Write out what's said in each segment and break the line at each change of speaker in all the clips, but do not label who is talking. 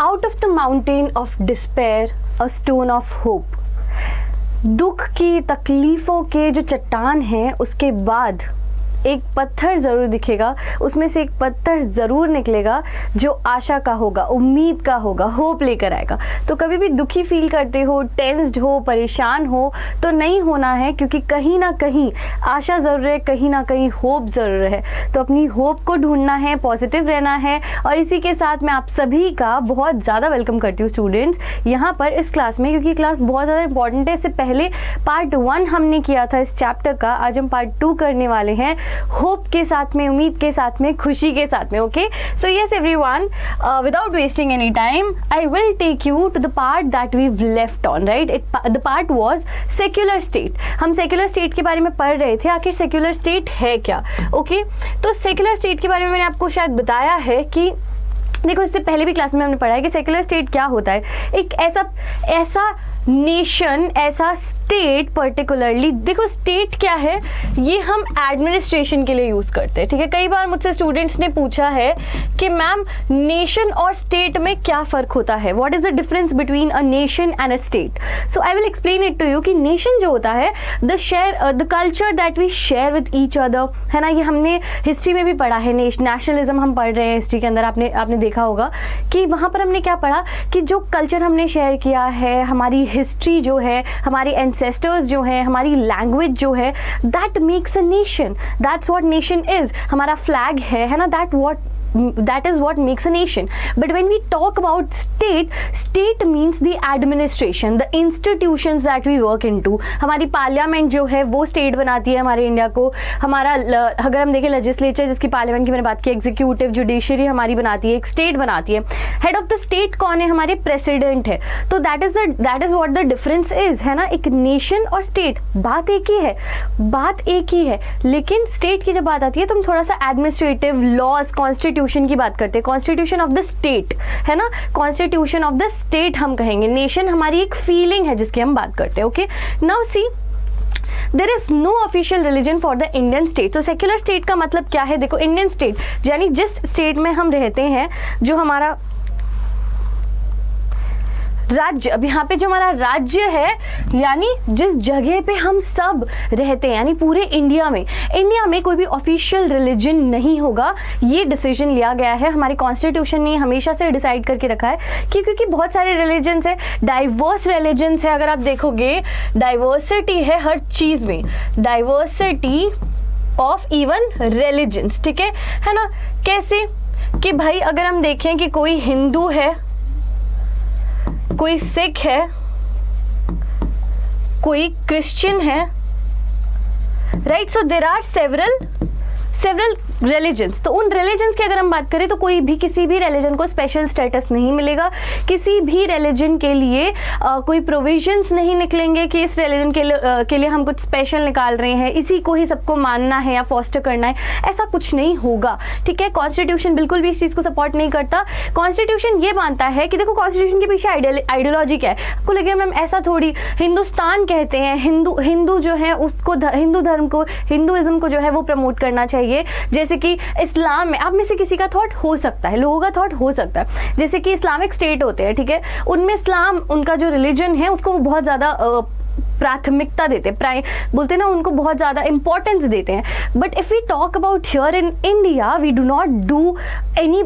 Out of the mountain of despair a stone of hope. दुख की तकलीफ़ों के जो चट्टान हैं उसके बाद एक पत्थर ज़रूर दिखेगा, उसमें से एक पत्थर ज़रूर निकलेगा जो आशा का होगा, उम्मीद का होगा, होप लेकर आएगा। तो कभी भी दुखी फील करते हो, टेंस्ड हो, परेशान हो तो नहीं होना है, क्योंकि कहीं ना कहीं आशा ज़रूर है, कहीं ना कहीं होप ज़रूर है। तो अपनी होप को ढूंढना है, पॉजिटिव रहना है। और इसी के साथ मैं आप सभी का बहुत ज़्यादा वेलकम करती हूँ स्टूडेंट्स यहाँ पर इस क्लास में, क्योंकि क्लास बहुत ज़्यादा इंपॉर्टेंट है। इससे पहले पार्ट 1 हमने किया था इस चैप्टर का, आज हम पार्ट 2 करने वाले हैं, होप के साथ में, उम्मीद के साथ में, खुशी के साथ में। Okay, so yes everyone, without wasting any time I will take you to the part that we left on, right. The part was secular state. हम सेक्युलर स्टेट के बारे में पढ़ रहे थे, आखिर सेक्युलर स्टेट है क्या। ओके, तो सेक्युलर स्टेट के बारे में मैंने आपको शायद बताया है कि देखो, इससे पहले भी क्लास में हमने पढ़ा है कि सेक्युलर स्टेट क्या होता है। एक ऐसा नेशन, ऐसा स्टेट पर्टिकुलरली, देखो स्टेट क्या है, ये हम एडमिनिस्ट्रेशन के लिए यूज़ करते हैं, ठीक है। कई बार मुझसे स्टूडेंट्स ने पूछा है कि मैम नेशन और स्टेट में क्या फ़र्क होता है, what is the difference between a nation and a state. So I will explain it to you कि नेशन जो होता है, the culture that we share with each other, है ना। ये हमने हिस्ट्री में भी पढ़ा है, नेशनलिज्म हम पढ़ रहे हैं हिस्ट्री के अंदर। आपने देखा होगा कि वहाँ पर हमने क्या पढ़ा कि जो कल्चर हमने शेयर किया है, हमारी हिस्ट्री जो है, हमारे एंसेस्टर्स जो हैं, हमारी लैंग्वेज जो है, that makes a nation, that's what nation is. हमारा फ्लैग है ना, that is what makes a nation. But when we talk about state means the administration, the institutions that we work into. हमारी parliament जो है वो state बनाती है हमारे इंडिया को। हमारा अगर हम देखें लेजिस्लेचर, जिसकी पार्लियामेंट की मैंने बात की, एग्जीक्यूटिव, जुडिशरी हमारी बनाती है, एक स्टेट बनाती है। हेड ऑफ द स्टेट कौन है, हमारे प्रेसिडेंट है। तो that is what the difference is, है ना। एक नेशन और स्टेट बात एक ही है, लेकिन स्टेट की जब बात आती है तो हम थोड़ा सा एडमिनिस्ट्रेटिव, लॉज, कॉन्स्टिट्यूशन की बात करते हैं, कॉन्स्टिट्यूशन ऑफ द स्टेट, है ना। कॉन्स्टिट्यूशन ऑफ द स्टेट हम कहेंगे। नेशन हमारी एक फीलिंग है जिसकी हम बात करते हैं। Okay, now see, there is no official religion for the Indian state. तो सेक्युलर स्टेट का मतलब क्या है, देखो, इंडियन स्टेट यानी जिस स्टेट में हम रहते हैं, जो हमारा राज्य, अब यहाँ पे जो हमारा राज्य है, यानी जिस जगह पे हम सब रहते हैं, यानी पूरे इंडिया में कोई भी ऑफिशियल रिलीजन नहीं होगा। ये डिसीजन लिया गया है, हमारे कॉन्स्टिट्यूशन ने हमेशा से डिसाइड करके रखा है कि क्योंकि बहुत सारे रिलीजन्स है, डाइवर्स रिलीजन्स है। अगर आप देखोगे, डाइवर्सिटी है हर चीज़ में, डाइवर्सिटी ऑफ इवन रिलीजन्स, ठीक है ना। कैसे कि भाई अगर हम देखें कि कोई हिंदू है, कोई सिख है, कोई क्रिश्चियन है, right. So there are several religions. तो उन रिलीजन्स की अगर हम बात करें तो कोई भी किसी भी रिलीजन को स्पेशल स्टेटस नहीं मिलेगा, किसी भी रिलीजन के लिए कोई प्रोविजंस नहीं निकलेंगे कि इस रिलीजन के लिए हम कुछ स्पेशल निकाल रहे हैं, इसी को ही सबको मानना है या फॉस्टर करना है, ऐसा कुछ नहीं होगा, ठीक है। कॉन्स्टिट्यूशन बिल्कुल भी इस चीज़ को सपोर्ट नहीं करता। कॉन्स्टिट्यूशन ये मानता है कि देखो, कॉन्स्टिट्यूशन के पीछे आइडियोलॉजी क्या है, आपको लगे मैम ऐसा थोड़ी, हिंदुस्तान कहते हैं, हिंदू जो है उसको, हिंदू धर्म को, हिंदुइज्म को जो है वो प्रमोट करना चाहिए। जैसे कि इस्लाम में, आप में से किसी का थॉट हो सकता है, लोगों का थॉट हो सकता है, जैसे कि इस्लामिक स्टेट होते हैं, ठीक है, उनमें इस्लाम, उनका जो रिलीजन है उसको वो बहुत ज़्यादा प्राथमिकता देते हैं, बोलते हैं ना, उनको बहुत ज़्यादा इंपॉर्टेंस देते हैं। But if we talk about here in India, we do not do any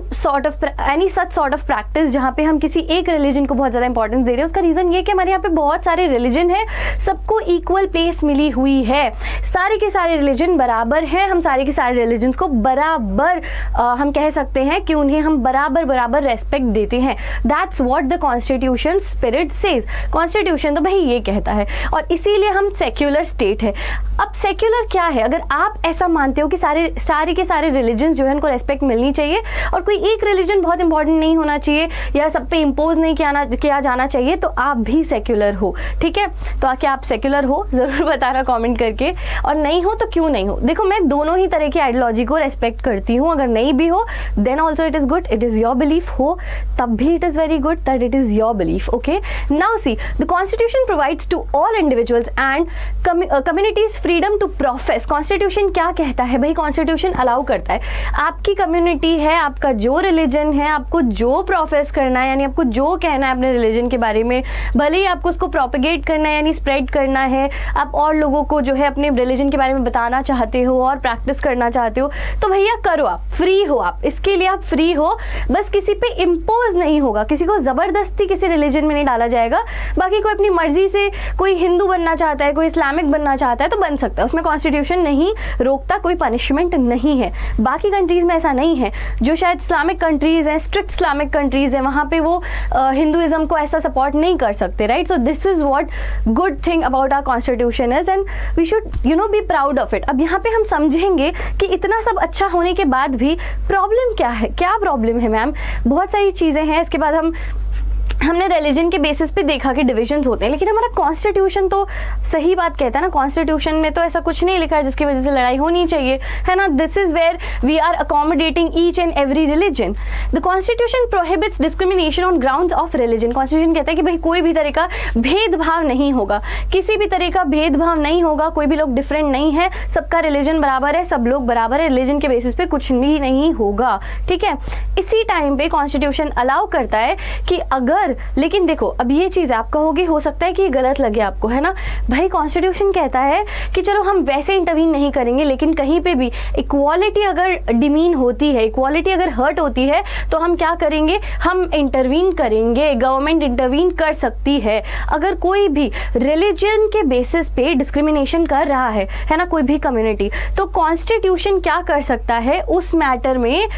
such sort of practice जहाँ पे हम किसी एक रिलीजन को बहुत ज़्यादा इंपॉर्टेंस दे रहे हैं। उसका रीज़न ये कि हमारे यहाँ पे बहुत सारे रिलीजन है, सबको इक्वल प्लेस मिली हुई है, सारे के सारे रिलीजन बराबर हैं, हम सारे के सारे रिलीजन को बराबर हम कह सकते हैं कि उन्हें हम बराबर रेस्पेक्ट देते हैं। That's what the constitution spirit says. Constitution तो भाई ये कहता है, और इसीलिए हम सेक्युलर स्टेट है। अब सेक्युलर क्या है, अगर आप ऐसा मानते हो कि सारे के सारे रिलीजन जो है उनको रेस्पेक्ट मिलनी चाहिए और कोई एक रिलीजन बहुत इंपॉर्टेंट नहीं होना चाहिए या सब पे इम्पोज नहीं किया जाना चाहिए, तो आप भी सेक्युलर हो, ठीक है। तो क्या आप सेक्युलर हो, ज़रूर बताना कमेंट करके, और नहीं हो तो क्यों नहीं हो। देखो, मैं दोनों ही तरह की आइडियोलॉजी को रेस्पेक्ट करती हूँ, अगर नहीं भी हो then also it is good, it is your belief, हो तब भी it is very good that it is your belief. Okay, now see, the constitution provides to all individuals and communities freedom to profess. Constitution क्या कहता है भाई? Constitution allow करता है, आपकी कम्युनिटी है, आपका जो रिलीजन है, आपको जो प्रोफेस करना है, यानी आपको जो कहना है अपने रिलीजन के बारे में, भले ही आपको उसको प्रोपेगेट करना है यानी स्प्रेड करना है, आप और लोगों को जो है अपने रिलीजन के बारे में बताना चाहते हो और प्रैक्टिस करना चाहते हो, तो भैया करो, आप फ्री हो, आप इसके लिए आप फ्री हो। बस किसी पे इम्पोज नहीं होगा, किसी को ज़बरदस्ती किसी रिलीजन में नहीं डाला जाएगा। बाकी कोई अपनी मर्जी से कोई हिंदू बनना चाहता है, कोई इस्लामिक बनना चाहता है तो बन सकता है, उसमें कॉन्स्टिट्यूशन नहीं रोकता, कोई पनिशमेंट नहीं है। बाकी कंट्रीज़ में ऐसा नहीं है, जो शायद इस्लामिक कंट्रीज़ हैं, स्ट्रिक्ट इस्लामिक कंट्रीज़ हैं, वहाँ पे वो हिंदुइज्म को ऐसा सपोर्ट नहीं कर सकते, right? So this is what good thing about our constitution is and we should be proud of it. अब यहाँ पे हम समझेंगे कि इतना सब अच्छा होने के बाद भी प्रॉब्लम क्या है। क्या प्रॉब्लम है मैम? बहुत सारी चीज़ें हैं। इसके बाद हमने रिलीजन के बेसिस पे देखा कि डिविजन्स होते हैं, लेकिन हमारा कॉन्स्टिट्यूशन तो सही बात कहता है ना, कॉन्स्टिट्यूशन में तो ऐसा कुछ नहीं लिखा है जिसकी वजह से लड़ाई होनी चाहिए, है ना? This is where we are accommodating each and every religion. The constitution prohibits discrimination on grounds of religion. Constitution कहता है कि भाई कोई भी तरह का भेदभाव नहीं होगा, किसी भी तरह का भेदभाव नहीं होगा, कोई भी लोग डिफरेंट नहीं है, सबका रिलीजन बराबर है, सब लोग बराबर है, रिलीजन के बेसिस पे कुछ भी नहीं होगा, ठीक है? इसी टाइम पे कॉन्स्टिट्यूशन अलाउ करता है कि अगर, लेकिन देखो अब ये चीज़ आप कहोगे हो सकता है कि ये गलत लगे आपको, है ना भाई? कॉन्स्टिट्यूशन कहता है कि चलो हम वैसे इंटरवीन नहीं करेंगे, लेकिन कहीं पे भी इक्वालिटी अगर डिमीन होती है, इक्वालिटी अगर हर्ट होती है तो हम क्या करेंगे? हम इंटरवीन करेंगे, गवर्नमेंट इंटरवीन कर सकती है। अगर कोई भी रिलीजन के बेसिस पे डिस्क्रिमिनेशन कर रहा है ना, कोई भी कम्युनिटी, तो कॉन्स्टिट्यूशन क्या कर सकता है उस मैटर में?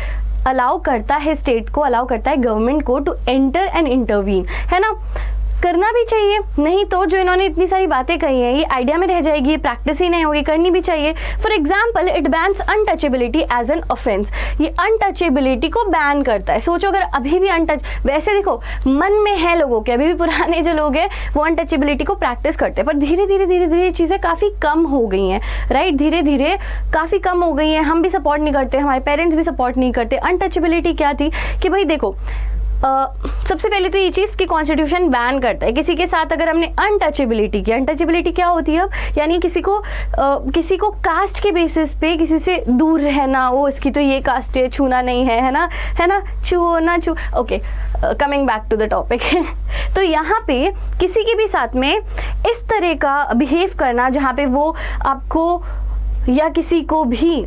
अलाउ करता है स्टेट को, अलाउ करता है गवर्नमेंट को टू एंटर एंड इंटरवीन, है ना? करना भी चाहिए, नहीं तो जो इन्होंने इतनी सारी बातें कही हैं ये आइडिया में रह जाएगी, ये प्रैक्टिस ही नहीं होगी, करनी भी चाहिए। For example it bans untouchability as an offence. ये अनटचेबिलिटी को बैन करता है। सोचो अगर अभी भी वैसे देखो मन में है लोगों के, अभी भी पुराने जो लोग हैं वो अनटचेबिलिटी को प्रैक्टिस करते हैं, पर धीरे धीरे चीज़ें काफ़ी कम हो गई हैं, राइट? धीरे धीरे काफ़ी कम हो गई हैं। हम भी सपोर्ट नहीं करते, हमारे पेरेंट्स भी सपोर्ट नहीं करते। अनटचेबिलिटी क्या थी कि भाई देखो सबसे पहले तो ये चीज़ कि कॉन्स्टिट्यूशन बैन करता है किसी के साथ अगर हमने अनटचेबिलिटी की। अनटचेबिलिटी क्या होती है? अब यानी किसी को कास्ट के बेसिस पे किसी से दूर रहना, वो इसकी तो ये कास्ट है, छूना नहीं है ना, छू ना छू। Okay, coming back to the topic. तो यहाँ पे किसी के भी साथ में इस तरह का बिहेव करना जहाँ पे वो आपको या किसी को भी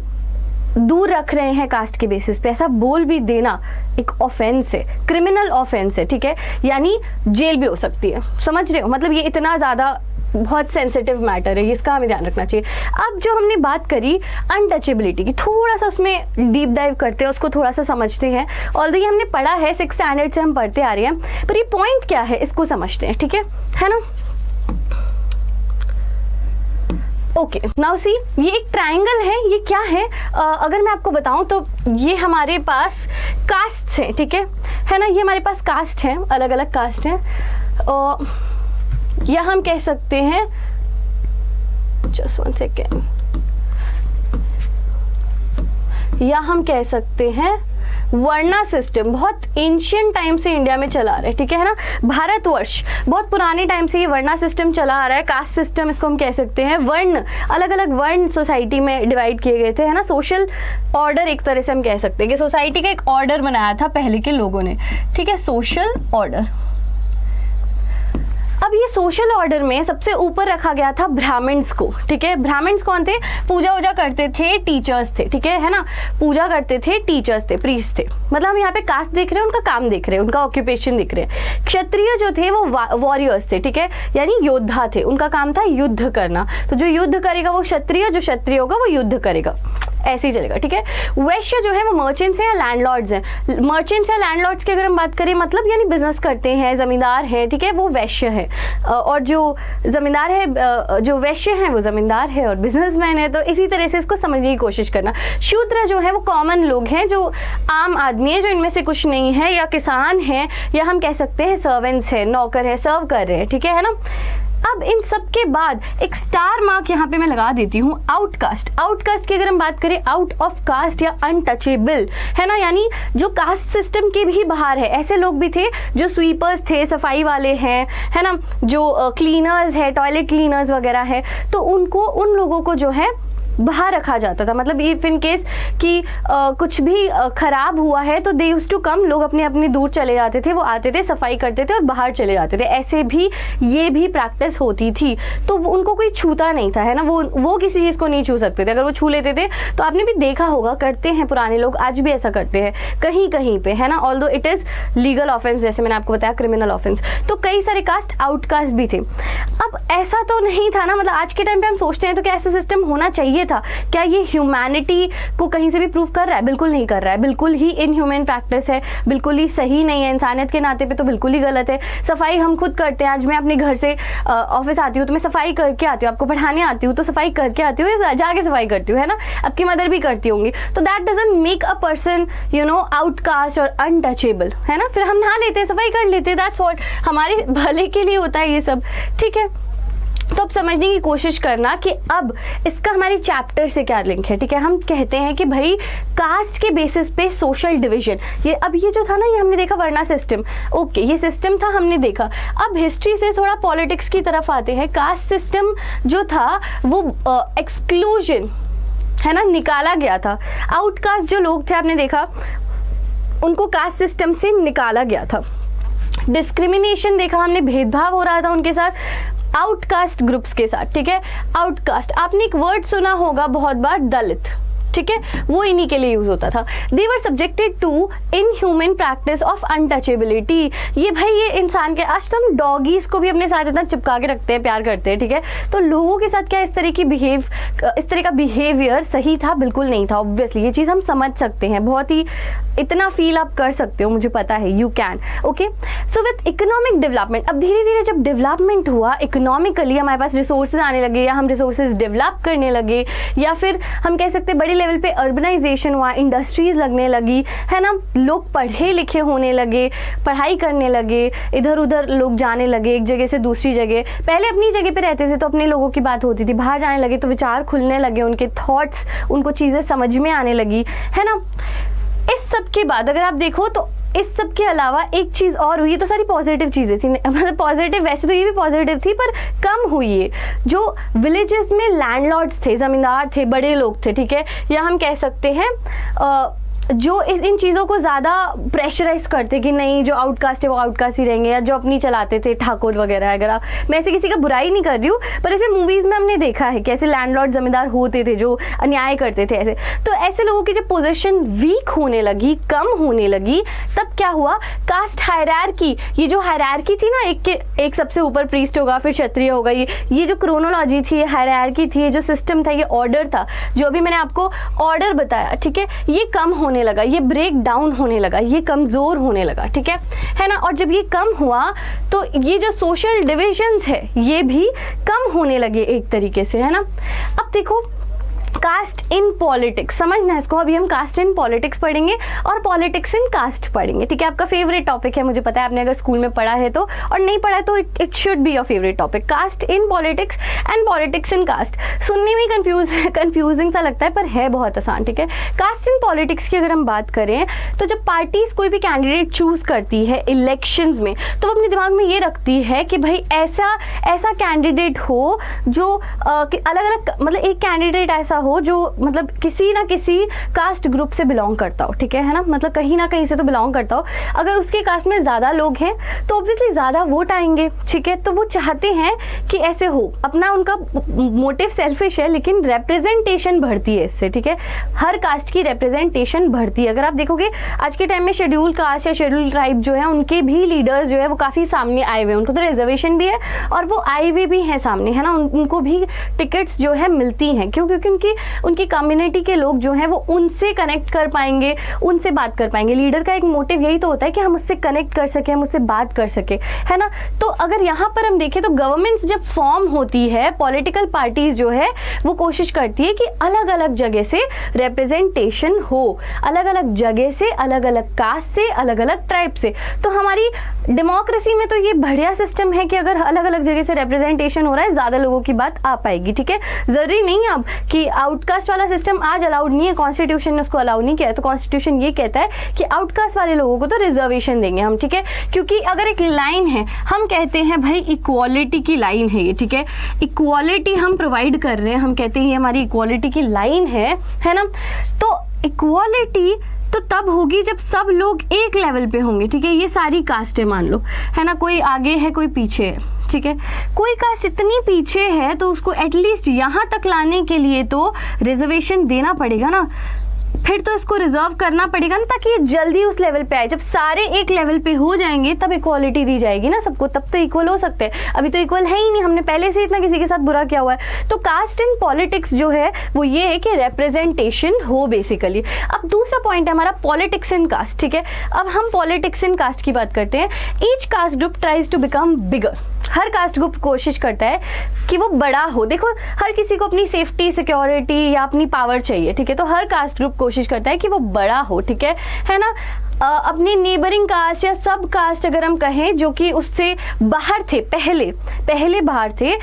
दूर रख रहे हैं कास्ट के बेसिस पे, ऐसा बोल भी देना एक ऑफेंस है, क्रिमिनल ऑफेंस है, ठीक है? यानी जेल भी हो सकती है, समझ रहे हो? मतलब ये इतना ज़्यादा बहुत सेंसिटिव मैटर है, इसका हमें ध्यान रखना चाहिए। अब जो हमने बात करी अनटचेबिलिटी की, थोड़ा सा उसमें डीप डाइव करते हैं, उसको थोड़ा सा समझते हैं। ऑलरेडी हमने पढ़ा है, 6th स्टैंडर्ड से हम पढ़ते आ रहे हैं, पर ये पॉइंट क्या है इसको समझते हैं, ठीक है ना? ओके, नाउ सी, ये एक ट्रायंगल है, ये क्या है? अगर मैं आपको बताऊं तो ये हमारे पास कास्ट हैं, ठीक है ना? ये हमारे पास कास्ट हैं, अलग अलग कास्ट हैं, या हम कह सकते हैं, जस्ट 1 सेकेंड, या हम कह सकते हैं वर्णा सिस्टम। बहुत एंशियंट टाइम से इंडिया में चला रहा है, ठीक है ना? भारतवर्ष बहुत पुराने टाइम से ये वर्णा सिस्टम चला आ रहा है। कास्ट सिस्टम इसको हम कह सकते हैं। वर्ण, अलग अलग वर्ण सोसाइटी में डिवाइड किए गए थे, है ना? सोशल ऑर्डर एक तरह से हम कह सकते हैं कि सोसाइटी का एक ऑर्डर बनाया था पहले के लोगों ने, ठीक है? Social order. अब ये सोशल ऑर्डर में सबसे ऊपर रखा गया था ब्राह्मण्स को, ठीक है? ब्राह्मण्स कौन थे? पूजा वूजा करते थे, टीचर्स थे, ठीक है ना? पूजा करते थे, टीचर्स थे, प्रीस्ट थे। मतलब हम यहाँ पे कास्ट देख रहे हैं, उनका काम देख रहे हैं, उनका ऑक्यूपेशन देख रहे हैं। क्षत्रिय जो थे वो वॉरियर्स थे, ठीक है? यानी योद्धा थे, उनका काम था युद्ध करना। तो जो युद्ध करेगा वो क्षत्रिय, जो क्षत्रिय होगा वो युद्ध करेगा, ऐसे ही चलेगा, ठीक है? वैश्य जो है वो मर्चेंट्स हैं या लैंडलॉर्ड्स हैं। मर्चेंट्स या लैंडलॉर्ड्स की अगर हम बात करें, मतलब यानी बिजनेस करते हैं, जमींदार हैं, ठीक है? वो वैश्य है। और जो जमींदार है, जो वैश्य हैं वो जमींदार है और बिजनेसमैन है। तो इसी तरह से इसको समझने की कोशिश करना। शूद्र जो है वो कॉमन लोग हैं, जो आम आदमी है, जो इनमें से कुछ नहीं है, या किसान है, या हम कह सकते हैं सर्वेंट्स है, नौकर है, सर्व कर रहे हैं, ठीक है ना? अब इन सब के बाद एक स्टार मार्क यहाँ पे मैं लगा देती हूँ, आउटकास्ट। आउटकास्ट की अगर हम बात करें, आउट ऑफ कास्ट या अनटचेबल, है ना, यानी जो कास्ट सिस्टम के भी बाहर है। ऐसे लोग भी थे जो स्वीपर्स थे, सफाई वाले हैं, है ना, जो क्लीनर्स है, टॉयलेट क्लीनर्स वगैरह है, तो उनको, उन लोगों को जो है बाहर रखा जाता था। मतलब इफ इन केस कि कुछ भी खराब हुआ है तो दे यूज्ड टू कम, लोग अपने अपने दूर चले जाते थे, वो आते थे, सफाई करते थे और बाहर चले जाते थे। ऐसे भी ये भी प्रैक्टिस होती थी, तो उनको कोई छूता नहीं था, है ना, वो किसी चीज़ को नहीं छू सकते थे। अगर वो छू लेते थे तो आपने भी देखा होगा, करते हैं पुराने लोग, आज भी ऐसा करते हैं कहीं कहीं पे, है ना, although it is legal offence, जैसे मैंने आपको बताया क्रिमिनल ऑफेंस। तो कई सारे कास्ट आउटकास्ट भी थे। अब ऐसा तो नहीं था ना, मतलब आज के टाइम पे हम सोचते हैं तो क्या ऐसा सिस्टम होना चाहिए था? क्या ये ह्यूमैनिटी को कहीं से भी प्रूव कर रहा है? बिल्कुल नहीं कर रहा है, बिल्कुल ही इनह्यूमन प्रैक्टिस है, बिल्कुल ही सही नहीं है, इंसानियत के नाते पे तो बिल्कुल ही गलत है। सफाई हम खुद करते हैं, आज मैं अपने घर से ऑफिस आती हूँ तो मैं सफाई करके आती हूँ, आपको पढ़ाने आती हूँ तो सफाई करके आती हूँ, जाके सफाई करती हूँ, है ना, आपकी मदर भी करती होंगी। तो that doesn't make a person you know outcast और अनटचेबल, है ना। फिर हम नहा लेते हैं, सफाई कर लेते हैं, दैट्स व्हाट, हमारे भले के लिए होता है ये सब, ठीक है। तो अब समझने की कोशिश करना कि अब इसका हमारे चैप्टर से क्या लिंक है, ठीक है। हम कहते हैं कि भाई कास्ट के बेसिस पे सोशल डिवीजन, ये जो था ना, ये हमने देखा वर्ना सिस्टम, ओके, ये सिस्टम था, हमने देखा। अब हिस्ट्री से थोड़ा पॉलिटिक्स की तरफ आते हैं। कास्ट सिस्टम जो था वो एक्सक्लूजन, है ना, निकाला गया था। आउटकास्ट जो लोग थे, आपने देखा, उनको कास्ट सिस्टम से निकाला गया था। डिस्क्रिमिनेशन देखा हमने, भेदभाव हो रहा था उनके साथ, आउटकास्ट ग्रुप्स के साथ, ठीक है। आउटकास्ट, आपने एक वर्ड सुना होगा बहुत बार, दलित, ठीक है, वो इन्हीं के लिए यूज होता था। They were subjected to inhuman practice of untouchability. ये भाई ये इंसान के, आज तो हम डॉगीज को भी अपने साथ इतना चिपका के रखते हैं, प्यार करते हैं, ठीक है। तो लोगों के साथ क्या इस तरह का बिहेवियर सही था? बिल्कुल नहीं था। ऑब्वियसली ये चीज़ हम समझ सकते हैं, बहुत ही इतना फील आप कर सकते हो, मुझे पता है, you can, okay. So with economic development, अब धीरे धीरे जब डेवलपमेंट हुआ इकोनॉमिकली, हमारे पास रिसोर्सेज आने लगे, या हम रिसोर्सेज डेवलप करने लगे, या फिर हम कह सकते बड़े लेवल पे अर्बनाइजेशन हुआ, इंडस्ट्रीज लगने लगी, है ना, लोग पढ़े लिखे होने लगे, पढ़ाई करने लगे, इधर उधर लोग जाने लगे, एक जगह से दूसरी जगह। पहले अपनी जगह पे रहते थे तो अपने लोगों की बात होती थी, बाहर जाने लगे तो विचार खुलने लगे, उनके थॉट्स, उनको चीज़ें समझ में आने लगी, है ना। इस सब के बाद अगर आप देखो तो इस सब के अलावा एक चीज़ और हुई, तो सारी पॉजिटिव चीज़ें थी, मतलब पॉजिटिव, वैसे तो ये भी पॉजिटिव थी पर कम हुई है। जो विलेजेस में लैंडलॉर्ड्स थे, ज़मींदार थे, बड़े लोग थे, ठीक है, या हम कह सकते हैं जो इन चीज़ों को ज़्यादा प्रेशराइज करते कि नहीं, जो आउटकास्ट है वो आउटकास्ट ही रहेंगे, या जो अपनी चलाते थे ठाकुर वगैरह। अगर मैं ऐसे किसी का बुराई नहीं कर रही हूँ, पर ऐसे मूवीज़ में हमने देखा है कि ऐसे लैंडलॉर्ड जमींदार होते थे जो अन्याय करते थे ऐसे। तो ऐसे लोगों की जब पोजीशन वीक होने लगी, कम होने लगी, तब क्या हुआ, कास्ट हायरार्की, ये जो हायरार्की थी ना, एक सबसे ऊपर प्रीस्ट होगा, फिर क्षत्रिय होगा, ये जो क्रोनोलॉजी थी, ये हायरार्की थी, ये जो सिस्टम था, ये ऑर्डर था, जो अभी मैंने आपको ऑर्डर बताया, ठीक है, ये कम होने लगा, ये ब्रेक डाउन होने लगा, ये कमजोर होने लगा, ठीक है ना। और जब ये कम हुआ तो ये जो सोशल डिविजन्स है ये भी कम होने लगे एक तरीके से, है ना। अब देखो कास्ट इन पॉलिटिक्स, समझना इसको, अभी हम कास्ट इन पॉलिटिक्स पढ़ेंगे और पॉलिटिक्स इन कास्ट पढ़ेंगे, ठीक है। आपका फेवरेट टॉपिक है, मुझे पता है, आपने अगर स्कूल में पढ़ा है तो, और नहीं पढ़ा है तो it should be your favourite topic, caste in politics and politics in caste. सुनने में कंफ्यूजिंग सा लगता है पर है बहुत आसान, ठीक है। कास्ट इन पॉलिटिक्स की अगर हम बात करें तो जब पार्टीज कोई भी कैंडिडेट चूज करती है इलेक्शंस में, तो वो अपने दिमाग में ये रखती है कि भाई ऐसा कैंडिडेट हो जो अलग अलग, मतलब एक कैंडिडेट ऐसा हो जो मतलब किसी ना किसी कास्ट ग्रुप से बिलोंग करता हो, ठीक है ना, मतलब कहीं ना कहीं से तो बिलोंग करता हो। अगर उसके कास्ट में ज़्यादा लोग हैं तो ऑब्वियसली ज़्यादा वोट आएंगे, ठीक है। तो वो चाहते हैं कि ऐसे हो, अपना उनका मोटिव सेल्फिश है, लेकिन रिप्रेजेंटेशन बढ़ती है इससे, ठीक है। हर कास्ट की रिप्रेजेंटेशन बढ़ती है। अगर आप देखोगे आज के टाइम में शेड्यूल कास्ट या शेड्यूल ट्राइब जो है, उनके भी लीडर्स जो है वो काफ़ी सामने आए हुए हैं, उनको तो रिजर्वेशन भी है और वो आए हुए भी हैं सामने, है ना, उनको भी टिकट्स जो है मिलती हैं। क्यों? क्योंकि उनकी तभी उनकी कम्युनिटी के लोग जो हैं वो उनसे कनेक्ट कर पाएंगे, उनसे बात कर पाएंगे। लीडर का एक मोटिव यही तो होता है कि हम उससे कनेक्ट कर सके, हम उससे बात कर सके, है ना। तो अगर यहाँ पर हम देखें तो गवर्नमेंट जब फॉर्म होती है, पॉलिटिकल पार्टीज जो है वो कोशिश करती है कि अलग अलग जगह से रिप्रेजेंटेशन हो, अलग अलग जगह से, अलग अलग कास्ट से, अलग अलग ट्राइब से। तो हमारी डेमोक्रेसी में तो ये बढ़िया सिस्टम है कि अगर अलग अलग जगह से रिप्रेजेंटेशन हो रहा है, ज़्यादा लोगों की बात आ पाएगी, ठीक है। ज़रूरी नहीं अब कि आउटकास्ट वाला सिस्टम आज अलाउड नहीं है, कॉन्स्टिट्यूशन ने उसको अलाउ नहीं किया है। तो कॉन्स्टिट्यूशन ये कहता है कि आउटकास्ट वाले लोगों को तो रिजर्वेशन देंगे हम, ठीक है। क्योंकि अगर एक लाइन है, हम कहते हैं भाई इक्वालिटी की लाइन है ये, ठीक है, इक्वालिटी हम प्रोवाइड कर रहे हैं, हम कहते हैं ये हमारी इक्वालिटी की लाइन है ना। तो इक्वालिटी तो तब होगी जब सब लोग एक लेवल पे होंगे, ठीक है। ये सारी कास्टें मान लो, है ना, कोई आगे है कोई पीछे है, ठीक है। कोई कास्ट इतनी पीछे है तो उसको एटलीस्ट यहाँ तक लाने के लिए तो रिजर्वेशन देना पड़ेगा ना, फिर तो इसको रिजर्व करना पड़ेगा ना, ताकि ये जल्दी उस लेवल पे आए। जब सारे एक लेवल पे हो जाएंगे तब इक्वालिटी दी जाएगी ना सबको, तब तो इक्वल हो सकते हैं। अभी तो इक्वल है ही नहीं, हमने पहले से इतना किसी के साथ बुरा किया हुआ है। तो कास्ट इन पॉलिटिक्स जो है वो ये है कि रिप्रेजेंटेशन हो बेसिकली। अब दूसरा पॉइंट है हमारा पॉलिटिक्स इन कास्ट, ठीक है। अब हम पॉलिटिक्स इन कास्ट की बात करते हैं। Each caste group tries to become bigger. हर कास्ट ग्रुप कोशिश करता है कि वो बड़ा हो। देखो, हर किसी को अपनी सेफ्टी, सिक्योरिटी या अपनी पावर चाहिए, ठीक है। तो हर कास्ट ग्रुप कोशिश करता है कि वो बड़ा हो, ठीक है ना। अपनी नेबरिंग कास्ट या सब कास्ट अगर हम कहें जो कि उससे बाहर थे, पहले बाहर थे,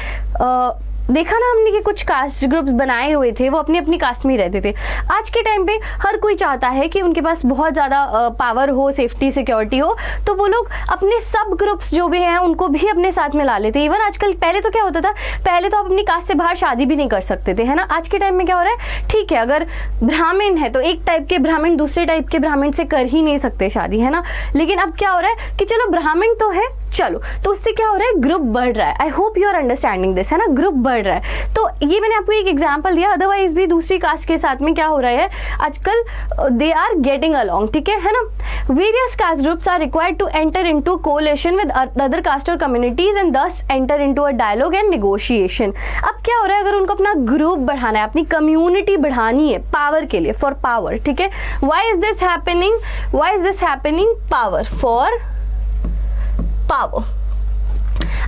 देखा ना हमने कि कुछ कास्ट ग्रुप्स बनाए हुए थे, वो अपनी अपनी कास्ट में ही रहते थे। आज के टाइम पे हर कोई चाहता है कि उनके पास बहुत ज़्यादा पावर हो, सेफ्टी, सिक्योरिटी हो, तो वो लोग अपने सब ग्रुप्स जो भी हैं उनको भी अपने साथ में ला लेते हैं। इवन आजकल, पहले तो क्या होता था, पहले तो आप अपनी कास्ट से बाहर शादी भी नहीं कर सकते थे, है ना। आज के टाइम में क्या हो रहा है, ठीक है, अगर ब्राह्मण है तो एक टाइप के ब्राह्मण दूसरे टाइप के ब्राह्मण से कर ही नहीं सकते शादी, है ना। लेकिन अब क्या हो रहा है कि चलो ब्राह्मण तो है, चलो, तो उससे क्या हो रहा है, ग्रुप बढ़ रहा है। I hope you are understanding this, है ना, ग्रुप बढ़ रहा है। तो ये मैंने आपको एक एग्जांपल दिया, अदरवाइज भी दूसरी कास्ट के साथ में क्या हो रहा है आजकल, दे आर गेटिंग अलोंग, ठीक है ना। Various caste groups are required to enter into coalition with other caste और communities and thus enter into a dialogue and negotiation. अब क्या हो रहा है, अगर उनको अपना ग्रुप बढ़ाना है, अपनी कम्युनिटी बढ़ानी है पावर के लिए, फॉर पावर, ठीक है। Why is this happening, power, for power.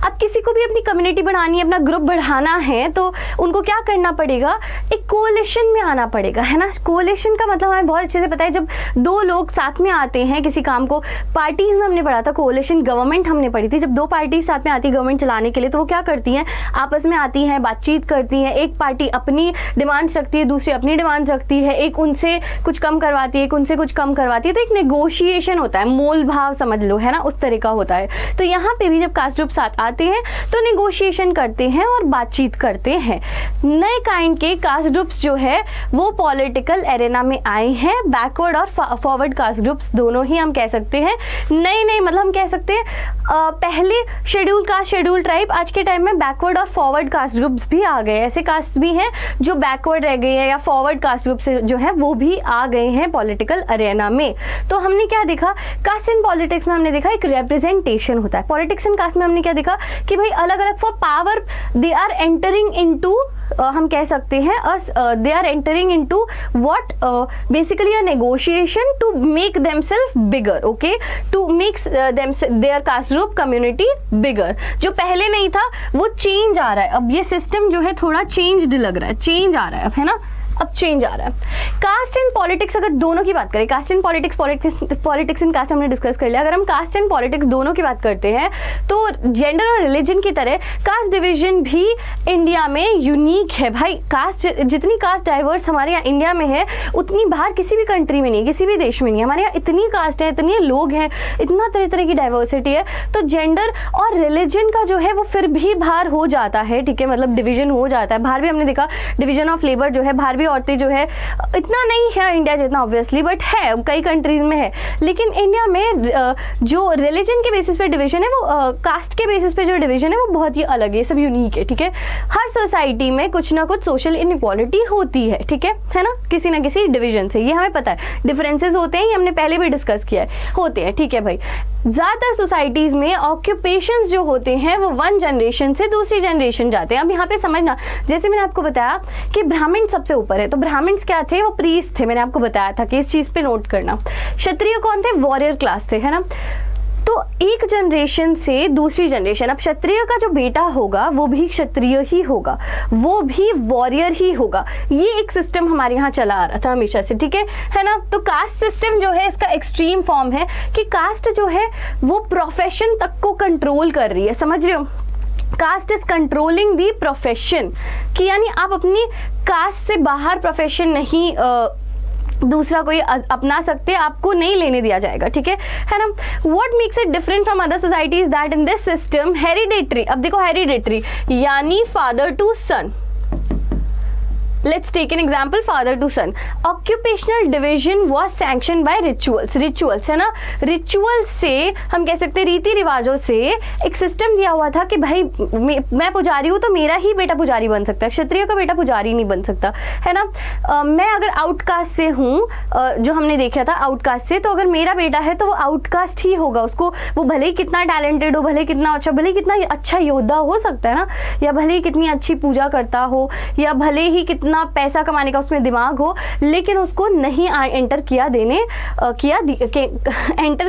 अब किसी को भी अपनी कम्युनिटी बढ़ानी है, अपना ग्रुप बढ़ाना है, तो उनको क्या करना पड़ेगा, एक कोलिशन में आना पड़ेगा, है ना। कोलिशन का मतलब हमें बहुत अच्छे से पता है, जब दो लोग साथ में आते हैं किसी काम को, पार्टीज में हमने पढ़ा था कोलिशन, गवर्नमेंट हमने पढ़ी थी, जब दो पार्टी साथ में आती है गवर्नमेंट चलाने के लिए, तो वो क्या करती हैं, आपस में आती हैं, बातचीत करती हैं। एक पार्टी अपनी डिमांड्स रखती है, दूसरी अपनी डिमांड्स रखती है, एक उनसे कुछ कम करवाती है, एक उनसे कुछ कम करवाती है। तो एक नेगोशिएशन होता है, मोल भाव समझ लो, है ना, उस तरह का होता है। तो यहाँ पे भी जब कास्ट ग्रुप साथ आते हैं तो नेगोशिएशन करते हैं और बातचीत करते हैं। नए काइंड के कास्ट ग्रुप्स जो है वो पॉलिटिकल एरेना में आए हैं। बैकवर्ड और फॉरवर्ड कास्ट ग्रुप्स दोनों ही हम कह सकते हैं। नए मतलब हम कह सकते हैं पहले शेड्यूल कास्ट, शेड्यूल ट्राइब, आज के टाइम में बैकवर्ड और फॉरवर्ड कास्ट ग्रुप्स भी आ गए। ऐसे कास्ट भी हैं जो बैकवर्ड रह गए हैं या फॉरवर्ड कास्ट ग्रुप से जो है वो भी आ गए हैं पॉलिटिकल अरेना में। तो हमने क्या देखा, कास्ट एंड पॉलिटिक्स में हमने देखा एक रिप्रेजेंटेशन होता है। पॉलिटिक्स एंड कास्ट में हमने क्या देखा कि भाई अलग अलग for power they are entering into, हम कह सकते हैं they are entering into what, basically a negotiation to make themselves bigger, okay, to make their caste group community bigger. जो पहले नहीं था वो चेंज आ रहा है, अब ये सिस्टम जो है थोड़ा चेंज्ड लग रहा है, चेंज आ रहा है अब, है ना, अब चेंज आ रहा है। कास्ट एंड पॉलिटिक्स अगर दोनों की बात करें, caste and politics and caste हमने डिस्कस कर लिया। अगर हम कास्ट एंड पॉलिटिक्स दोनों की बात करते हैं तो जेंडर और रिलीजन की तरह कास्ट डिवीजन भी इंडिया में यूनिक है भाई। कास्ट, जितनी कास्ट डाइवर्स हमारे यहाँ इंडिया में है उतनी बाहर किसी भी कंट्री में नहीं, किसी भी देश में नहीं। हमारे यहाँ इतनी कास्ट है, इतने लोग हैं, इतना तरह तरह की डाइवर्सिटी है। तो जेंडर और रिलीजन का जो है वो फिर भी बाहर हो जाता है, ठीक है, मतलब डिवीजन हो जाता है। बाहर भी हमने देखा डिवीजन ऑफ लेबर जो है, बाहर भी औरतें जो है, इतना नहीं है इंडिया जितना ऑब्वियसली, बट है, कई कंट्रीज में है। लेकिन इंडिया में जो रिलीजन के बेसिस पे डिवीजन है वो कास्ट के बेसिस पे जो डिवीजन है वो बहुत ही अलग है, सब यूनिक है, ठीक है। हर सोसाइटी में कुछ ना कुछ सोशल इनइक्वालिटी होती है, ठीक है ना, किसी ना किसी डिवीजन से, ये हमें पता है। डिफरेंसेस होते हैं, ये हमने पहले भी डिस्कस किया है, होते हैं, ठीक है भाई। ज़्यादातर सोसाइटीज़ में ऑक्यूपेशंस जो होते हैं वो वन जनरेशन से दूसरी जनरेशन जाते हैं। अब यहाँ पे समझना, जैसे मैंने आपको बताया कि ब्राह्मण सबसे ऊपर है, तो ब्राह्मण्स क्या थे, वो प्रीस्ट थे, मैंने आपको बताया था कि इस चीज़ पे नोट करना। क्षत्रिय कौन थे, वॉरियर क्लास थे, है ना। तो एक जनरेशन से दूसरी जनरेशन, अब क्षत्रिय का जो बेटा होगा वो भी क्षत्रिय ही होगा, वो भी वॉरियर ही होगा। ये एक सिस्टम हमारे यहाँ चला आ रहा था हमेशा से, ठीक है ना। तो कास्ट सिस्टम जो है इसका एक्सट्रीम फॉर्म है कि कास्ट जो है वो प्रोफेशन तक को कंट्रोल कर रही है, समझ रहे हो। Caste is controlling the profession, कि यानी आप अपनी कास्ट से बाहर प्रोफेशन नहीं दूसरा कोई अपना सकते, आपको नहीं लेने दिया जाएगा, ठीक है ना। What makes it different from other societies that in this system hereditary, अब देखो हेरिडेटरी यानी father to son. Let's take an example, father to son. Occupational division was sanctioned by rituals. Rituals है ना, रिचुअल से हम कह सकते हैं, रीति रिवाजों से एक सिस्टम दिया हुआ था कि भाई मैं पुजारी हूँ तो मेरा ही बेटा पुजारी बन सकता है, क्षत्रिय का बेटा पुजारी नहीं बन सकता, है ना। मैं अगर आउटकास्ट से हूँ, जो हमने देखा था आउटकास्ट से, तो अगर मेरा बेटा है तो वो आउटकास्ट ही होगा, उसको वो भले ही कितना टैलेंटेड हो, भले ही कितना अच्छा, भले ही कितना अच्छा योद्धा हो सकता है ना, या भले ही कितनी अच्छी पूजा करता हो, या भले ही कितना पैसा कमाने का उसमें दिमाग हो, लेकिन उसको नहीं एंटर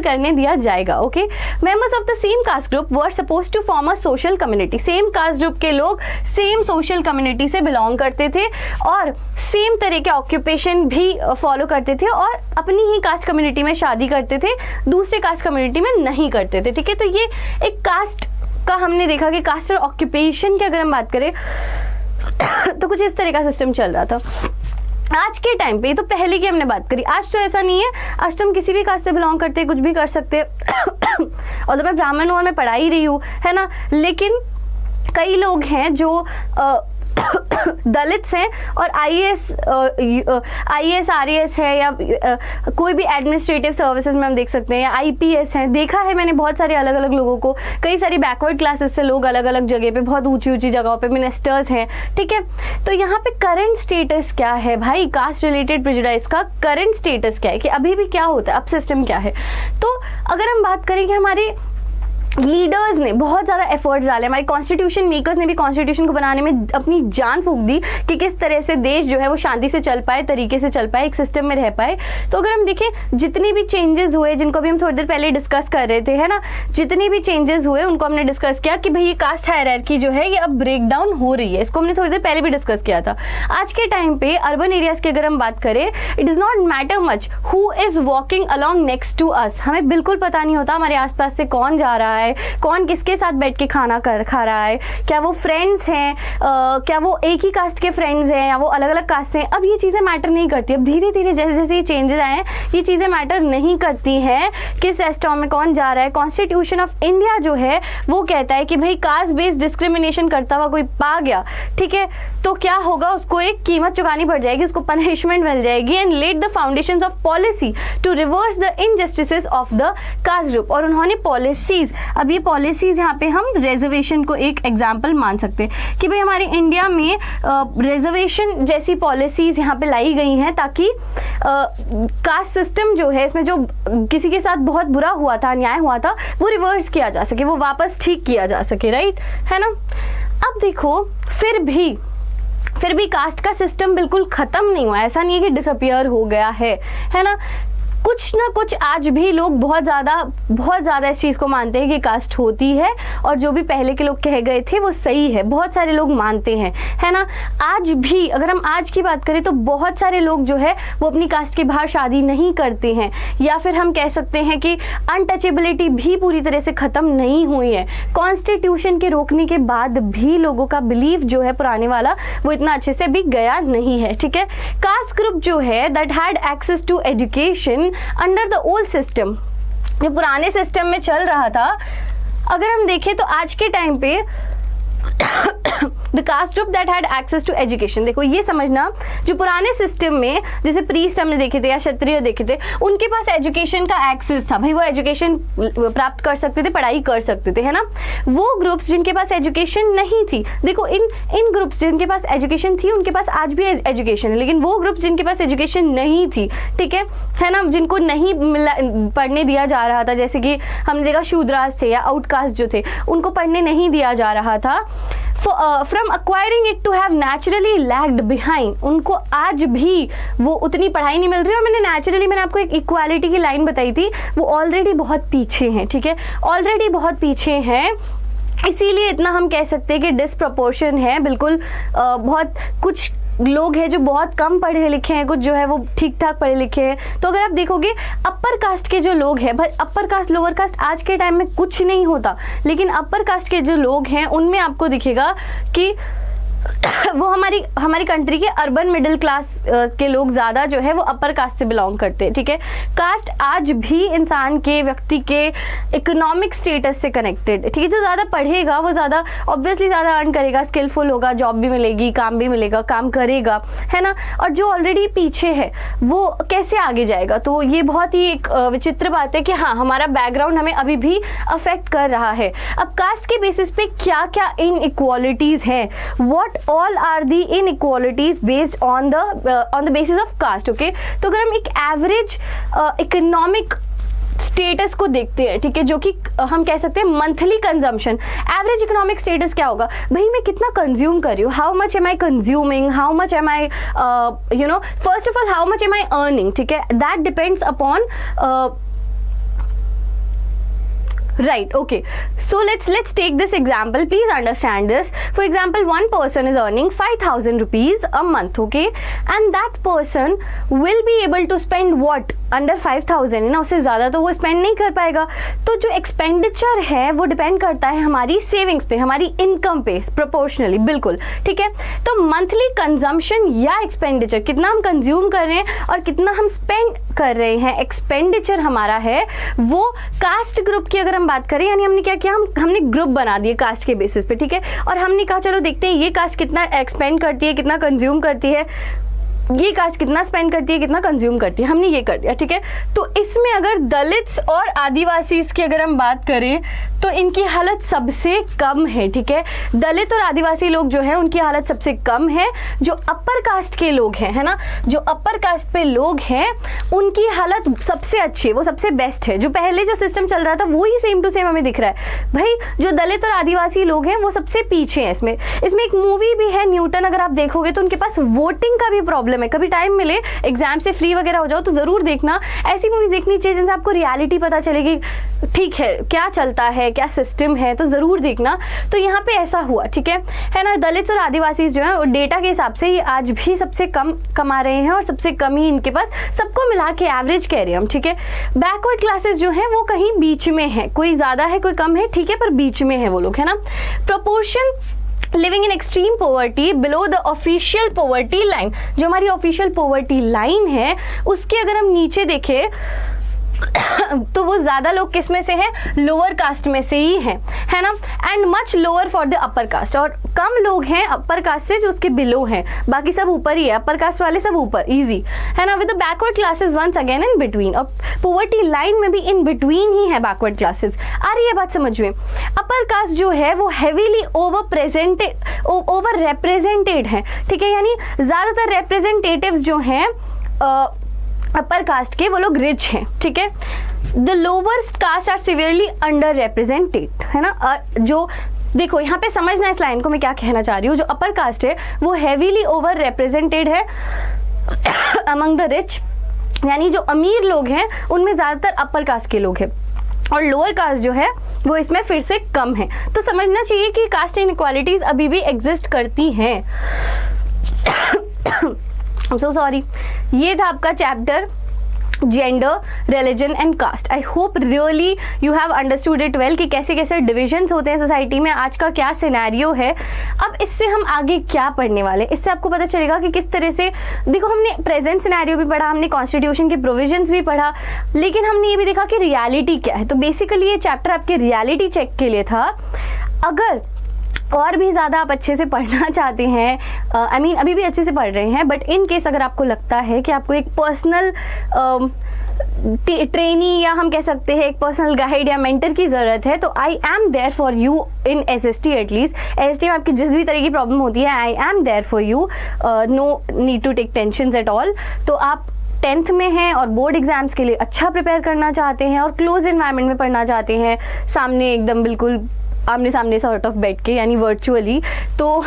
करने दिया जाएगा। Okay, members of the same caste group were supposed to form a social community. Same caste group के लोग सेम सोशल कम्युनिटी से बिलोंग करते थे और सेम तरह के ऑक्यूपेशन भी फॉलो करते थे और अपनी ही कास्ट कम्युनिटी में शादी करते थे, दूसरे कास्ट कम्युनिटी में नहीं करते थे, ठीक है। तो ये एक कास्ट का हमने देखा कि कास्ट और ऑक्यूपेशन की अगर हम बात करें तो कुछ इस तरह का सिस्टम चल रहा था आज के टाइम पे। तो पहले की हमने बात करी, आज तो ऐसा नहीं है, आज तो हम किसी भी कास्ट से बिलोंग करते हैं, कुछ भी कर सकते हैं। और तो मैं ब्राह्मण हूँ और मैं पढ़ा ही रही हूँ, है ना, लेकिन कई लोग हैं जो दलित्स हैं और आईएएस आरएएस है, या कोई भी एडमिनिस्ट्रेटिव सर्विसेज में हम देख सकते हैं, या आईपीएस हैं। देखा है मैंने बहुत सारे अलग अलग लोगों को, कई सारी बैकवर्ड क्लासेस से लोग अलग अलग जगह पे, बहुत ऊंची ऊंची जगहों पे मिनिस्टर्स हैं, ठीक है। तो यहाँ पे करंट स्टेटस क्या है भाई, कास्ट रिलेटेड प्रेजुडाइज का करंट स्टेटस क्या है, कि अभी भी क्या होता है, अब सिस्टम क्या है। तो अगर हम बात करें कि हमारे लीडर्स ने बहुत ज़्यादा एफर्ट्स डाले, हमारे कॉन्स्टिट्यूशन मेकर्स ने भी कॉन्स्टिट्यूशन को बनाने में अपनी जान फूंक दी कि किस तरह से देश जो है वो शांति से चल पाए, तरीके से चल पाए, एक सिस्टम में रह पाए। तो अगर हम देखें जितने भी चेंजेस हुए, जिनको भी हम थोड़ी देर पहले डिस्कस कर रहे थे, है ना, जितने भी चेंजेस हुए उनको हमने डिस्कस किया कि भाई ये कास्ट हायरार्की जो है ये अब ब्रेक डाउन हो रही है, इसको हमने थोड़ी देर पहले भी डिस्कस किया था। आज के टाइम पे अर्बन एरियाज की अगर हम बात करें, it is not matter much who is walking along next to us, हमें बिल्कुल पता नहीं होता हमारे आसपास से कौन जा रहा है, कौन किसके साथ बैठ के खाना खा रहा है, क्या वो फ्रेंड्स हैं, क्या वो एक ही कास्ट के फ्रेंड्स हैं या वो अलग अलग कास्ट हैं। अब ये चीज़ें मैटर नहीं करती, अब धीरे धीरे जैसे जैसे ये चेंजेस आए हैं ये चीज़ें मैटर नहीं करती हैं किस रेस्टोरेंट में कौन जा रहा है। कॉन्स्टिट्यूशन ऑफ इंडिया जो है वो कहता है कि भाई कास्ट बेस्ड डिस्क्रिमिनेशन करता हुआ कोई पा गया, ठीक है, तो क्या होगा, उसको एक कीमत चुकानी पड़ जाएगी, उसको पनिशमेंट मिल जाएगी। And led the foundations of policy to reverse the injustices of the caste group, और उन्होंने पॉलिसीज, अब ये पॉलिसीज यहाँ पे हम रिजर्वेशन को एक एग्जांपल मान सकते हैं कि भाई हमारे इंडिया में रिजर्वेशन जैसी पॉलिसीज यहाँ पे लाई गई हैं ताकि कास्ट सिस्टम जो है इसमें जो किसी के साथ बहुत बुरा हुआ था, अन्याय हुआ था, वो रिवर्स किया जा सके, वो वापस ठीक किया जा सके, राइट, है ना। अब देखो फिर भी कास्ट का सिस्टम बिल्कुल खत्म नहीं हुआ, ऐसा नहीं है कि डिसअपियर हो गया है ना। कुछ ना कुछ आज भी लोग बहुत ज़्यादा इस चीज़ को मानते हैं कि कास्ट होती है, और जो भी पहले के लोग कह गए थे वो सही है, बहुत सारे लोग मानते हैं, है ना। आज भी अगर हम आज की बात करें तो बहुत सारे लोग जो है वो अपनी कास्ट के बाहर शादी नहीं करते हैं, या फिर हम कह सकते हैं कि अनटचेबिलिटी भी पूरी तरह से ख़त्म नहीं हुई है। कॉन्स्टिट्यूशन के रोकने के बाद भी लोगों का बिलीफ जो है पुराने वाला वो इतना अच्छे से भी गया नहीं है, ठीक है। कास्ट ग्रुप जो है that had access to education under the old system, जो पुराने सिस्टम में चल रहा था, अगर हम देखें तो आज के टाइम पे the caste group that had access to education. देखो ये समझना, जो पुराने सिस्टम में जैसे प्रीस्ट हमने देखे थे या क्षत्रिय देखे थे, उनके पास एजुकेशन का एक्सेस था, भाई वो एजुकेशन प्राप्त कर सकते थे, पढ़ाई कर सकते थे, है ना। वो ग्रुप्स जिनके पास एजुकेशन नहीं थी, देखो इन ग्रुप्स जिनके पास एजुकेशन थी उनके पास आज भी एजुकेशन है, लेकिन वो ग्रुप्स जिनके पास एजुकेशन नहीं थी, ठीक है ना, जिनको नहीं पढ़ने दिया जा रहा था, जैसे कि हमने देखा शूद्रास थे या आउटकास्ट जो थे, उनको पढ़ने नहीं दिया जा रहा था, from acquiring it to have naturally lagged behind, उनको आज भी वो उतनी पढ़ाई नहीं मिल रही। और मैंने आपको एक इक्वालिटी की लाइन बताई थी, वो ऑलरेडी बहुत पीछे हैं, ठीक है, ऑलरेडी बहुत पीछे हैं, इसीलिए इतना हम कह सकते हैं कि डिसप्रपोर्शन है, बिल्कुल बहुत कुछ लोग हैं जो बहुत कम पढ़े लिखे हैं, कुछ जो है वो ठीक ठाक पढ़े लिखे हैं। तो अगर आप देखोगे अपर कास्ट के जो लोग हैं, भाई अपर कास्ट लोअर कास्ट आज के टाइम में कुछ नहीं होता, लेकिन अपर कास्ट के जो लोग हैं उनमें आपको दिखेगा कि वो हमारी कंट्री के अर्बन मिडिल क्लास के लोग ज़्यादा जो है वो अपर कास्ट से बिलोंग करते हैं, ठीक है। कास्ट आज भी इंसान के, व्यक्ति के इकोनॉमिक स्टेटस से कनेक्टेड, ठीक है। जो ज़्यादा पढ़ेगा वो ज़्यादा ऑब्वियसली ज़्यादा अर्न करेगा, स्किलफुल होगा, जॉब भी मिलेगी, काम भी मिलेगा, काम करेगा, है ना। और जो ऑलरेडी पीछे है वो कैसे आगे जाएगा। तो ये बहुत ही एक विचित्र बात है कि हाँ, हमारा बैकग्राउंड हमें अभी भी अफेक्ट कर रहा है। अब कास्ट के बेसिस पे क्या क्या इनइक्वालिटीज़ हैं, what all are the inequalities based on the basis of caste, okay। तो अगर हम एक एवरेज इकोनॉमिक स्टेटस को देखते हैं, ठीक है, जो कि हम कह सकते हैं monthly consumption, average economic status क्या होगा, भाई मैं कितना कंज्यूम कर रही हूँ, how much am I consuming, how much am I first of all how much am I earning, ठीक है, that depends upon right, okay, so let's take this example, please understand this. For example, one person is earning 5,000 rupees a month, okay, and that person will be able to spend what under 5,000 है ना, उससे ज़्यादा तो वो spend नहीं कर पाएगा। तो जो एक्सपेंडिचर है वो डिपेंड करता है हमारी सेविंग्स पे, हमारी इनकम पे प्रोपोर्शनली, बिल्कुल, ठीक है। तो मंथली कंजम्पशन या एक्सपेंडिचर, कितना हम कंज्यूम कर रहे हैं और कितना हम स्पेंड कर रहे हैं, एक्सपेंडिचर हमारा है वो कास्ट ग्रुप की अगर हम बात करें, यानी हमने क्या किया, हमने ग्रुप बना दिए कास्ट के बेसिस पे, ठीक है, और हमने कहा चलो देखते हैं ये कास्ट कितना एक्सपेंड करती है, कितना कंज्यूम करती है, ये कास्ट कितना स्पेंड करती है, कितना कंज्यूम करती है, हमने ये कर दिया, ठीक है। तो इसमें अगर दलित्स और आदिवासीज की अगर हम बात करें तो इनकी हालत सबसे कम है, ठीक है। दलित और आदिवासी लोग जो है उनकी हालत सबसे कम है। जो अपर कास्ट के लोग हैं, है ना, जो अपर कास्ट पे लोग हैं उनकी हालत सबसे अच्छी है, वो सबसे बेस्ट है। जो पहले जो सिस्टम चल रहा था वो ही सेम टू सेम हमें दिख रहा है। भाई जो दलित और आदिवासी लोग हैं वो सबसे पीछे हैं। इसमें एक मूवी भी है न्यूटन, अगर आप देखोगे तो उनके पास वोटिंग का भी प्रॉब्लम है। कभी टाइम मिले, एग्जाम से फ्री वगैरह हो जाओ तो जरूर देखना, ऐसी मूवीज देखनी चाहिए जिनसे आपको रियलिटी पता चलेगी, ठीक है क्या चलता है, क्या सिस्टम है, तो जरूर देखना। तो यहाँ पे ऐसा हुआ, ठीक है ना। दलित और आदिवासी जो है डेटा के हिसाब से ये आज भी सबसे कम कमा रहे हैं और सबसे कम ही इनके पास, सबको मिला के एवरेज कह रहे हैं हम, ठीक है। बैकवर्ड क्लासेस जो है वो कहीं बीच में है, कोई ज्यादा है कोई कम है, ठीक है, पर बीच में है वो लोग, है ना। Proportion living in extreme poverty below the official poverty line, जो हमारी ऑफिशियल पॉवर्टी लाइन है उसके अगर हम नीचे देखें तो वो ज्यादा लोग किस में से हैं, लोअर कास्ट में से ही हैं, है ना। And much lower for the upper caste, और कम लोग हैं अपर कास्ट से जो उसके बिलो हैं, बाकी सब ऊपर ही है, अपर कास्ट वाले सब ऊपर, इजी, है ना। With the backward classes once again in between, और पॉवर्टी लाइन में भी इन बिटवीन ही है बैकवर्ड क्लासेस। आ रही है बात समझ में। अपर कास्ट जो है वो हेवीली ओवर रिप्रेजेंटेड है, ठीक है, यानी ज्यादातर रिप्रेजेंटेटिव्स जो हैं अपर कास्ट के वो लोग रिच हैं, ठीक है। The lower caste are severely under represented, है ना। जो देखो यहाँ पे समझना इस लाइन को मैं क्या कहना चाह रही हूँ, जो अपर कास्ट है वो हेवीली ओवर रिप्रेजेंटेड है अमंग द रिच, यानी जो अमीर लोग हैं उनमें ज्यादातर अपर कास्ट के लोग हैं, और लोअर कास्ट जो है वो इसमें फिर से कम है। तो समझना चाहिए कि कास्ट इनइक्वालिटीज अभी भी एग्जिस्ट करती हैं। सो सॉरी, ये था आपका chapter gender, religion and caste. I hope really you have understood it well कि कैसे कैसे डिविजन्स होते हैं सोसाइटी में, आज का क्या सिनेरियो है। अब इससे हम आगे क्या पढ़ने वाले, इससे आपको पता चलेगा कि किस तरह से, देखो हमने प्रेजेंट सिनेरियो भी पढ़ा, हमने कॉन्स्टिट्यूशन के प्रोविजंस भी पढ़ा, लेकिन हमने ये भी देखा कि रियलिटी क्या है। तो बेसिकली ये चैप्टर आपके रियलिटी चेक के लिए था। अगर और भी ज़्यादा आप अच्छे से पढ़ना चाहते हैं, I mean, अभी भी अच्छे से पढ़ रहे हैं, बट इन केस अगर आपको लगता है कि आपको एक पर्सनल ट्रेनी या हम कह सकते हैं एक पर्सनल गाइड या मेंटर की ज़रूरत है, तो I am there for you in SST at least. SST में आपकी जिस भी तरह की प्रॉब्लम होती है, I am there for you, no need to take tension at all. तो आप 10th में हैं और बोर्ड एग्जाम्स के लिए अच्छा प्रिपेयर करना चाहते हैं और क्लोज एनवायरनमेंट में पढ़ना चाहते हैं, सामने एकदम बिल्कुल आमने सामने सॉर्ट ऑफ बैठ के, यानी वर्चुअली, तो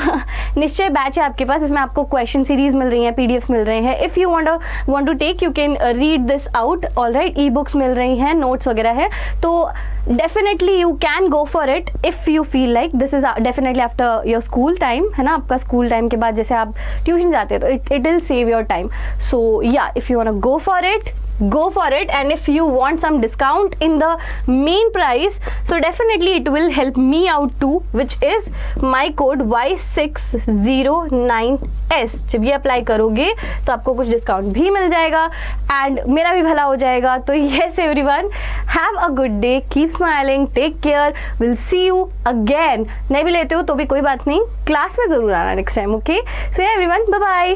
निश्चय बैच है आपके पास। इसमें आपको क्वेश्चन सीरीज मिल रही हैं, PDFs मिल रहे हैं। If you want to take, you can read this out, alright. E books मिल रही हैं, नोट्स वगैरह है, तो definitely you can go for it if you feel like this is definitely after your school time, है ना। आपका school time के बाद जैसे आप ट्यूशन जाते हैं तो it will save your time. So yeah, if you want go for it, go for it, and if you want some discount in the main price, so definitely it will help me out too, which is my code Y609S। जब ये apply करोगे तो आपको कुछ discount भी मिल जाएगा and मेरा भी भला हो जाएगा। तो yes everyone, have a good day, keep smiling, take care, we'll see you again। नहीं भी लेते हो तो भी कोई बात नहीं, क्लास में ज़रूर आना नेक्स्ट टाइम, ओके। सो everyone, bye bye।